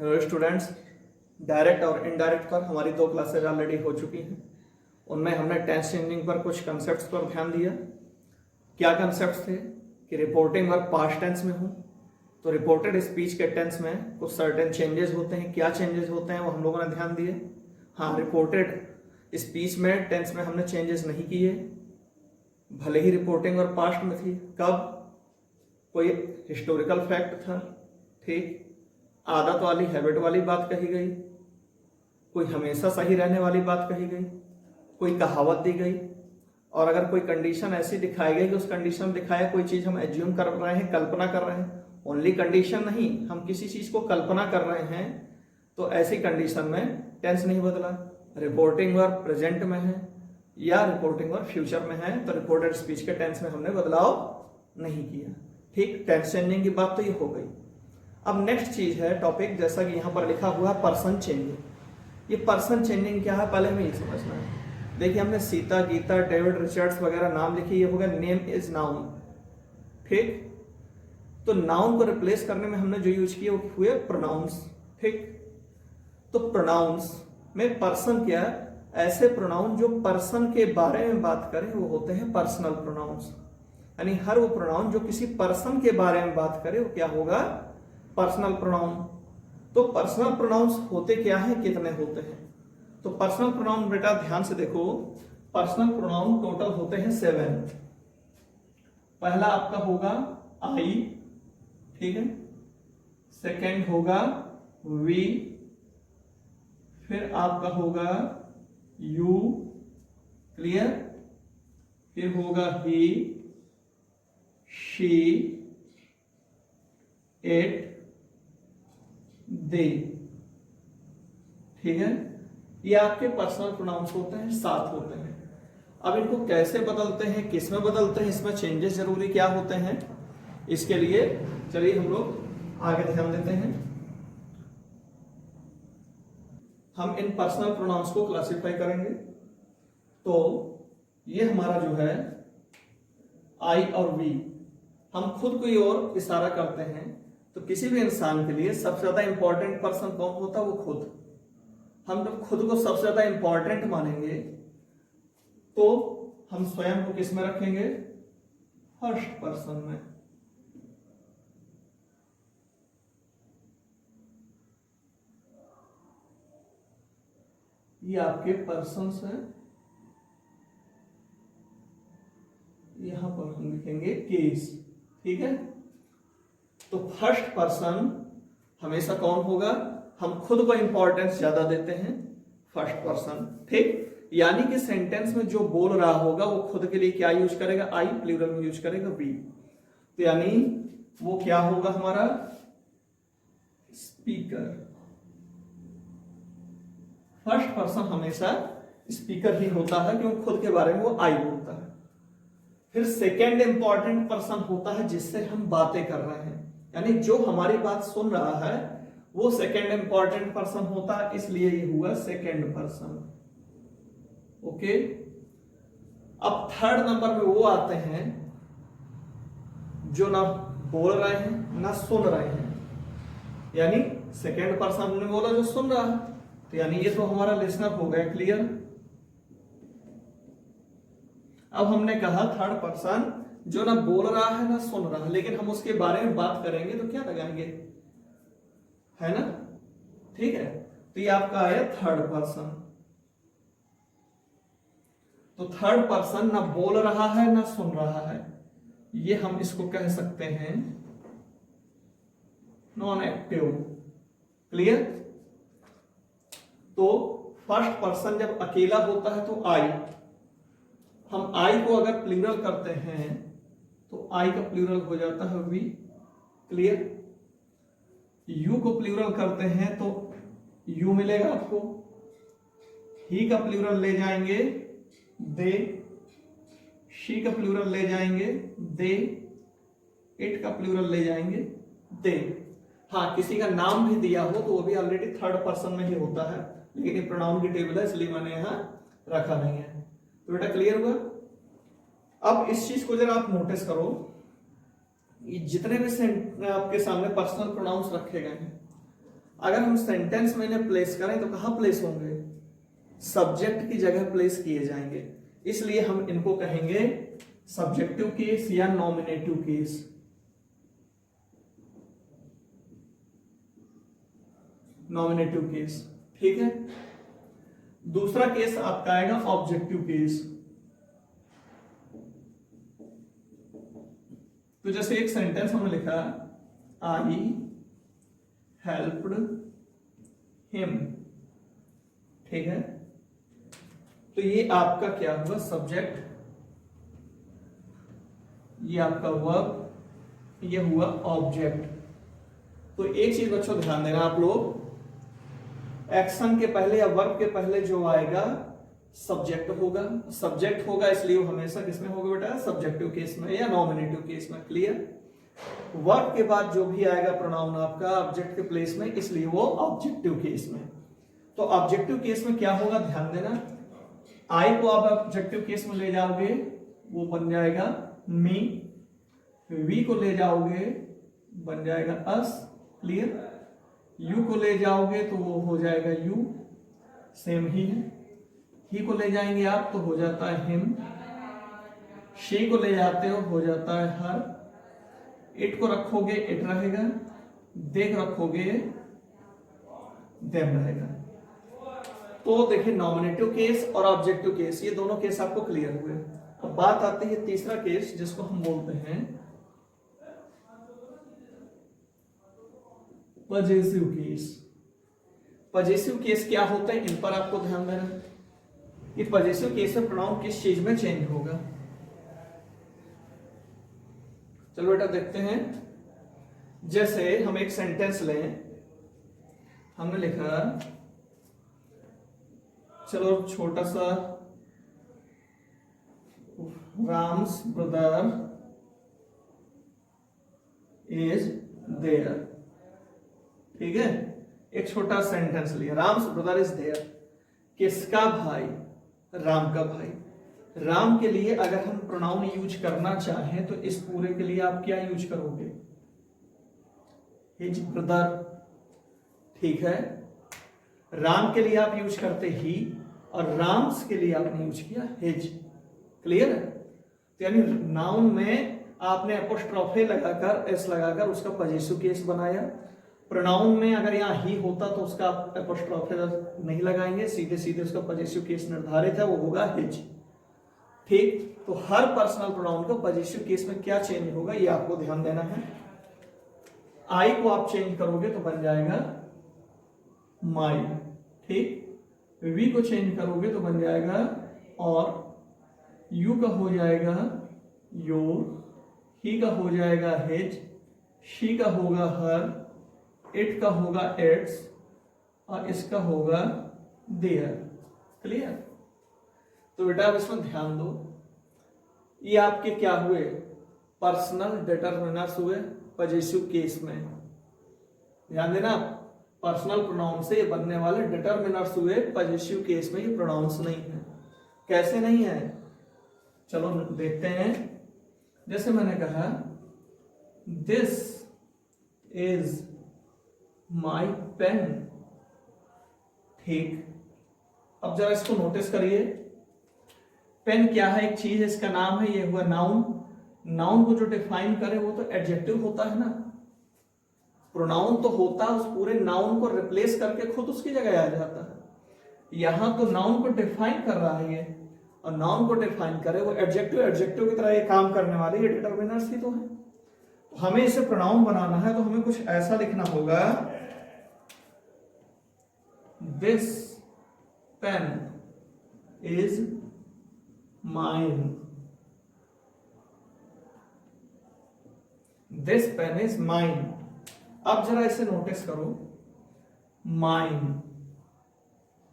Hello students, direct और indirect पर हमारी 2 क्लासेज ऑलरेडी हो चुकी हैं। उनमें हमने टेंस चेंजिंग पर कुछ कंसेप्ट्स पर ध्यान दिया। क्या कंसेप्ट्स थे कि रिपोर्टिंग वर्ब पास्ट टेंस में हो तो रिपोर्टेड स्पीच के टेंस में कुछ सर्टेन चेंजेस होते हैं। क्या चेंजेस होते हैं वो हम लोगों ने ध्यान दिए। हाँ, रिपोर्टेड स्पीच में टेंस में हमने चेंजेस नहीं किए, भले ही रिपोर्टिंग वर्ब पास्ट में थी। कब? कोई हिस्टोरिकल फैक्ट था, ठीक, आदत वाली हैबिट वाली बात कही गई, कोई हमेशा सही रहने वाली बात कही गई, कोई कहावत दी गई, और अगर कोई कंडीशन ऐसी दिखाई गई कि उस कंडीशन में दिखाया कोई चीज हम एज्यूम कर रहे हैं, कल्पना कर रहे हैं, ओनली कंडीशन नहीं, हम किसी चीज को कल्पना कर रहे हैं, तो ऐसी कंडीशन में टेंस नहीं बदला। रिपोर्टिंग वर्ब प्रेजेंट में है या रिपोर्टिंग वर्ब फ्यूचर में है तो रिपोर्टेड स्पीच के टेंस में हमने बदलाव नहीं किया। ठीक, टेंस चेंजिंग की बात तो ये हो गई। अब नेक्स्ट चीज है टॉपिक, जैसा कि यहां पर लिखा हुआ है पर्सन चेंजिंग। ये पर्सन चेंजिंग क्या है पहले हमें ये समझना है। देखिए, हमने सीता, गीता, डेविड, रिचर्ड्स वगैरह नाम लिखे, ये हो गया नेम इज नाउन। ठीक, तो नाउन को रिप्लेस करने में हमने जो यूज किए वो हुए प्रोनाउंस। ठीक, तो प्रोनाउंस में पर्सन क्या है? ऐसे प्रोनाउन जो पर्सन के बारे में बात करें वो होते हैं पर्सनल प्रोनाउंस। यानी हर वो प्रोनाउन जो किसी पर्सन के बारे में बात करे वो क्या होगा? Personal pronoun. तो पर्सनल प्रोनाउंस होते क्या हैं, कितने होते हैं? तो पर्सनल प्रोनाउन बेटा ध्यान से देखो, पर्सनल प्रोनाउन टोटल होते हैं 7। पहला आपका होगा आई, ठीक है, सेकंड होगा वी, फिर आपका होगा यू, क्लियर, फिर होगा ही, शी, इट, दे। ठीक है, ये आपके पर्सनल प्रोनाउंस होते हैं, 7 होते हैं। अब इनको कैसे बदलते हैं, किस में बदलते हैं, इसमें चेंजेस जरूरी क्या होते हैं, इसके लिए चलिए हम लोग आगे ध्यान देते हैं। हम इन पर्सनल प्रोनाउंस को क्लासिफाई करेंगे। तो ये हमारा जो है आई और वी, हम खुद को और इशारा करते हैं। तो किसी भी इंसान के लिए सबसे ज्यादा इंपॉर्टेंट पर्सन कौन होता है? वो खुद। हम जब खुद को सबसे ज्यादा इंपॉर्टेंट मानेंगे तो हम स्वयं को किस में रखेंगे? फर्स्ट पर्सन में। ये आपके पर्सन्स हैं, यहां पर हम लिखेंगे केस। ठीक है, तो फर्स्ट पर्सन हमेशा कौन होगा? हम खुद को इंपॉर्टेंस ज्यादा देते हैं, फर्स्ट पर्सन। ठीक, यानी कि सेंटेंस में जो बोल रहा होगा वो खुद के लिए क्या यूज करेगा? आई, प्लूरल में यूज करेगा वी। तो यानी वो क्या होगा हमारा? स्पीकर। फर्स्ट पर्सन हमेशा स्पीकर ही होता है क्योंकि खुद के बारे में वो आई बोलता है। फिर सेकेंड इंपॉर्टेंट पर्सन होता है जिससे हम बातें कर रहे हैं, यानी जो हमारी बात सुन रहा है वो सेकेंड इंपॉर्टेंट पर्सन होता है, इसलिए ये हुआ सेकेंड पर्सन। ओके, अब थर्ड नंबर में वो आते हैं जो ना बोल रहे हैं ना सुन रहे हैं। यानी सेकेंड पर्सन ने बोला जो सुन रहा है, तो यानी ये तो हमारा लिसनर हो गया। क्लियर? अब हमने कहा थर्ड पर्सन जो ना बोल रहा है ना सुन रहा है, लेकिन हम उसके बारे में बात करेंगे तो क्या लगाएंगे? है ना? ठीक है, तो ये आपका आया थर्ड पर्सन। तो थर्ड पर्सन ना बोल रहा है ना सुन रहा है, ये हम इसको कह सकते हैं नॉन एक्टिव। क्लियर? तो फर्स्ट पर्सन जब अकेला होता है तो आई, हम आई को अगर प्लूरल करते हैं तो आई का प्लूरल हो जाता है वी। क्लियर? यू को प्लूरल करते हैं तो यू मिलेगा आपको, ही का प्लूरल ले जाएंगे दे, शी का प्लूरल ले जाएंगे दे, इट का प्लूरल ले जाएंगे दे। हाँ, किसी का नाम भी दिया हो तो वो भी ऑलरेडी थर्ड पर्सन में ही होता है, लेकिन ये प्रोनाउन की टेबल है इसलिए मैंने यहां रखा नहीं है। तो बेटा क्लियर हुआ? अब इस चीज को जरा आप नोटिस करो, ये जितने भी आपके सामने पर्सनल प्रोनाउंस रखे गए हैं, अगर हम सेंटेंस में इन्हें प्लेस करें तो कहां प्लेस होंगे? सब्जेक्ट की जगह प्लेस किए जाएंगे, इसलिए हम इनको कहेंगे सब्जेक्टिव केस या नॉमिनेटिव केस। नॉमिनेटिव केस, ठीक है। दूसरा केस आपका आएगा ऑब्जेक्टिव केस। तो जैसे एक सेंटेंस हमने लिखा, आई हेल्प्ड हिम, ठीक है, तो ये आपका क्या हुआ? सब्जेक्ट, ये आपका वर्ब, ये हुआ ऑब्जेक्ट। तो एक चीज बच्चों ध्यान देना आप लोग, एक्शन के पहले या वर्ब के पहले जो आएगा सब्जेक्ट होगा। सब्जेक्ट होगा इसलिए वो हमेशा किसमें होगा बेटा? सब्जेक्टिव केस में या नॉमिनेटिव केस में। क्लियर? वर्ब के बाद जो भी आएगा प्रोनाउन आपका ऑब्जेक्ट के प्लेस में, इसलिए वो ऑब्जेक्टिव केस में। तो ऑब्जेक्टिव केस में क्या होगा ध्यान देना, आई को आप ऑब्जेक्टिव केस में ले जाओगे वो बन जाएगा मी, वी को ले जाओगे बन जाएगा अस। क्लियर? यू को ले जाओगे तो वो हो जाएगा यू, सेम ही है। ही को ले जाएंगे आप तो हो जाता है हिम, शी को ले जाते हो जाता है हर, इट को रखोगे इट रहेगा, देख रखोगे देम रहेगा। तो देखिए नॉमिनेटिव केस और ऑब्जेक्टिव केस ये दोनों केस आपको क्लियर हुए। अब बात आती है तीसरा केस जिसको हम बोलते हैं पजेसिव केस। पजेसिव केस क्या होता है इन पर आपको ध्यान देना कि पजेसिव केस में प्रोनाउन किस चीज में चेंज होगा। चलो बेटा देखते हैं, जैसे हम एक सेंटेंस लें, हमने लिखा, चलो छोटा सा, राम्स ब्रदर इज देयर, ठीक है, एक छोटा सेंटेंस लिया, राम्स ब्रदर इज देयर। किसका भाई? राम का भाई। राम के लिए अगर हम प्रोनाउन यूज करना चाहें तो इस पूरे के लिए आप क्या यूज करोगे? हिज ब्रदर, ठीक है। राम के लिए आप यूज करते ही और राम्स के लिए आपने यूज किया हिज। क्लियर है? तो यानी नाउन में आपने अपोस्ट्रोफे लगाकर, एस लगाकर उसका पजेसिव केस बनाया। प्रोनाउन में अगर यहाँ ही होता तो उसका अपोस्ट्रोफे नहीं लगाएंगे, सीधे सीधे उसका पजेसिव केस निर्धारित है, वो होगा हिज। ठीक, तो हर पर्सनल प्रोनाउन का पजेसिव केस में क्या चेंज होगा ये आपको ध्यान देना है। आई को आप चेंज करोगे तो बन जाएगा माई, ठीक। वी को चेंज करोगे तो बन जाएगा और, यू का हो जाएगा योर, ही का हो जाएगा हिज, शी का होगा हर, इट का होगा इट्स और इसका होगा देयर। क्लियर? तो बेटा अब इसमें ध्यान दो, ये आपके क्या हुए? पर्सनल डिटरमिनर्स हुए पजेसिव केस में। ध्यान देना, पर्सनल प्रोनाउन से ये बनने वाले डिटरमिनर्स हुए पजेसिव केस में, ये प्रोनाउंस नहीं है। कैसे नहीं है? चलो देखते हैं। जैसे मैंने कहा दिस इज माई पेन, ठीक। अब जरा इसको नोटिस करिए, पेन क्या है? एक चीज, इसका नाम है, ये हुआ नाउन। नाउन को जो डिफाइन करे वो तो एडजेक्टिव होता है ना। प्रोनाउन तो होता है, उस पूरे नाउन को रिप्लेस करके खुद उसकी जगह आ जाता है। यहां तो नाउन को डिफाइन कर रहा है ये, और नाउन को डिफाइन करे वो एडजेक्टिव, एडजेक्टिव की तरह ये काम करने वाले ये डिटरमिनर्स ही तो है। तो हमें इसे प्रोनाउन बनाना है तो हमें कुछ ऐसा लिखना होगा, this pen is mine, this pen is mine. अब जरा इसे नोटिस करो, माइन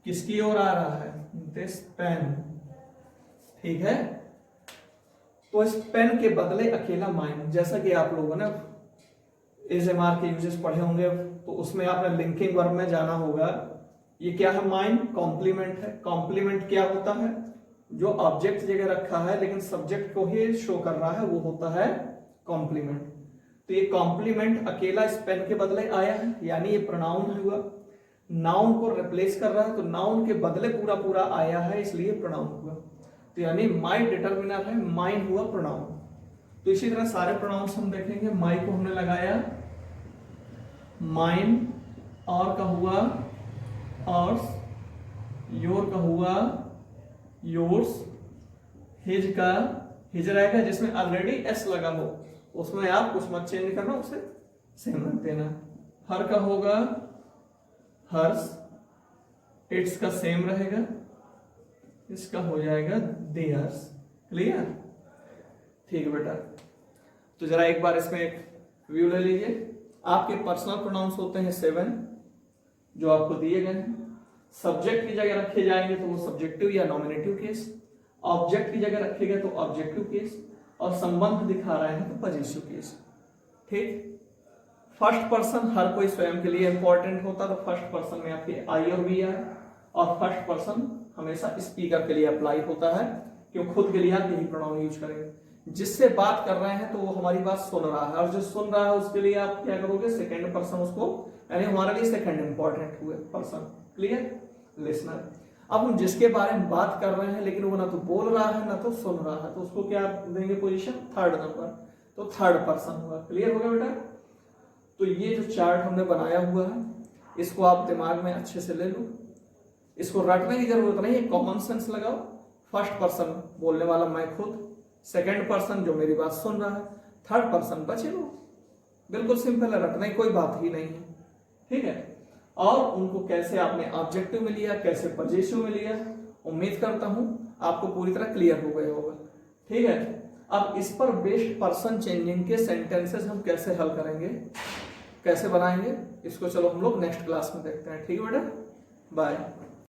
किसकी ओर आ रहा है? दिस पेन, ठीक है। तो इस पेन के बदले अकेला माइन, जैसा कि आप लोगों ने इज एम आर के यूजेस पढ़े होंगे तो उसमें आपने लिंकिंग वर्ब में जाना होगा। ये क्या है? माइन कॉम्प्लीमेंट है। कॉम्प्लीमेंट क्या होता है? जो ऑब्जेक्ट जगह रखा है लेकिन सब्जेक्ट को ही शो कर रहा है वो होता है कॉम्प्लीमेंट। तो ये कॉम्प्लीमेंट अकेला इस पेन के बदले आया है, यानी ये प्रोनाउन हुआ। नाउन को रिप्लेस कर रहा है, तो नाउन के बदले पूरा पूरा आया है, इसलिए प्रोनाउन हुआ। तो यानी माई डिटर्मिनर है, माइन हुआ प्रोनाउन। तो इसी तरह सारे प्रोनाउंस हम देखेंगे। माई को हमने लगाया माइन, और का हुआ ऑर्स, योर का हुआ योर्स, हिज का हिज रहेगा, जिसमें ऑलरेडी एस लगा हो उसमें आप कुछ मत चेंज करना, उसे सेम रख देना। हर का होगा हर्स, इट्स का सेम रहेगा, इसका हो जाएगा देयर्स। क्लियर? ठीक है बेटा, तो जरा एक बार इसमें एक व्यू ले लीजिए। आपके पर्सनल प्रोनाउंस होते हैं 7 जो आपको दिए गए हैं। सब्जेक्ट की जगह रखे जाएंगे तो वो सब्जेक्टिव या नॉमिनेटिव केस, ऑब्जेक्ट की जगह रखे गए तो ऑब्जेक्टिव केस, और संबंध दिखा रहे हैं तो पजेसिव केस। ठीक? फर्स्ट पर्सन हर कोई स्वयं के लिए इंपॉर्टेंट होता, तो फर्स्ट पर्सन में आपके आई और वी आर, और फर्स्ट पर्सन हमेशा स्पीकर के लिए अप्लाई होता है, क्यों खुद के लिए आप यही प्रोनाउन यूज करेंगे। जिससे बात कर रहे हैं तो वो हमारी बात सुन रहा है, और जो सुन रहा है उसके लिए आप क्या करोगे, सेकंड पर्सन उसको, यानी हमारे लिए सेकंड इंपॉर्टेंट हुए पर्सन। क्लियर? लिसनर। अब हम जिसके बारे में बात कर रहे हैं लेकिन वो ना तो बोल रहा है ना तो सुन रहा है, तो उसको क्या देंगे पोजीशन, थर्ड नंबर, तो थर्ड पर्सन हुआ। क्लियर हो गया बेटा? तो ये जो चार्ट हमने बनाया हुआ है इसको आप दिमाग में अच्छे से ले लो, इसको रटने की जरूरत नहीं है, कॉमन सेंस लगाओ। फर्स्ट पर्सन बोलने वाला मैं खुद, सेकंड पर्सन जो मेरी बात सुन रहा है, थर्ड पर्सन बचे लो। बिल्कुल सिंपल है, रटने की कोई बात ही नहीं है। ठीक है? और उनको कैसे आपने ऑब्जेक्टिव में लिया, कैसे पजेसिव में लिया, उम्मीद करता हूं आपको पूरी तरह क्लियर हो गया होगा। ठीक है? अब इस पर बेस्ड पर्सन चेंजिंग के सेंटेंसेस हम कैसे हल करेंगे, कैसे बनाएंगे, इसको चलो हम लोग नेक्स्ट क्लास में देखते हैं। ठीक है बेटा? बाय।